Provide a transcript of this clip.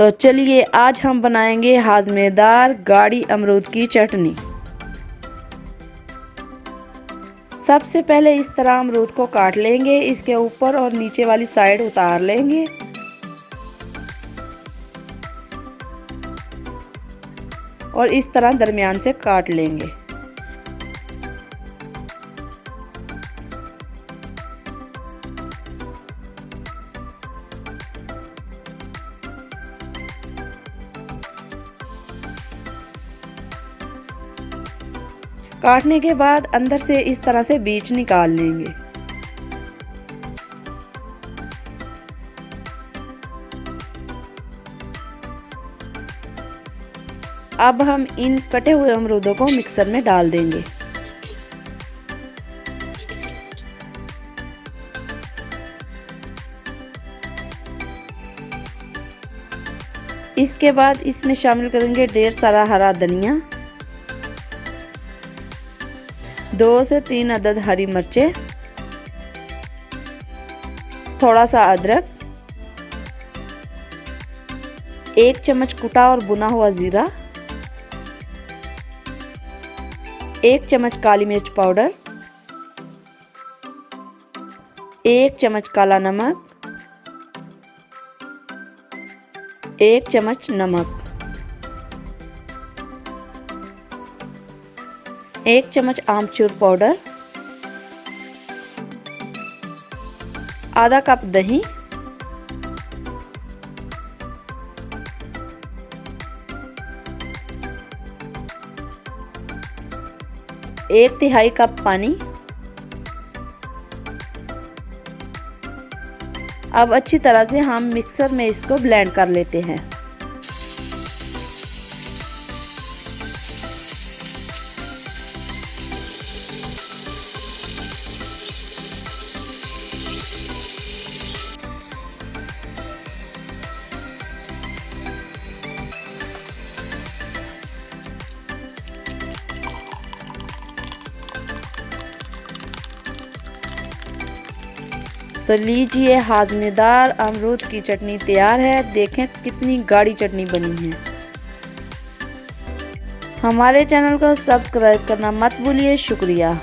तो चलिए आज हम बनाएंगे हाजमेदार गाढ़ी अमरूद की चटनी। सबसे पहले इस तरह अमरूद को काट लेंगे, इसके ऊपर और नीचे वाली साइड उतार लेंगे। और इस तरह दरमियान से काट लेंगे। काटने के बाद अंदर से इस तरह से बीज निकाल लेंगे। अब हम इन कटे हुए अमरूदों को मिक्सर में डाल देंगे। इसके बाद इसमें शामिल करेंगे ढेर सारा हरा धनिया, 2 से 3 अदद हरी मिर्चें, थोड़ा सा अदरक, 1 चम्मच कुटा और भुना हुआ जीरा, 1 चम्मच काली मिर्च पाउडर, 1 चम्मच काला नमक, 1 चम्मच नमक, 1 चम्मच आमचूर पाउडर, आधा कप दही, एक तिहाई कप पानी। अब अच्छी तरह से हम मिक्सर में इसको ब्लेंड कर लेते हैं। तो लीजिए हाजमेदार अमरूद की चटनी तैयार है। देखें कितनी गाढ़ी चटनी बनी है। हमारे चैनल को सब्सक्राइब करना मत भूलिए। शुक्रिया।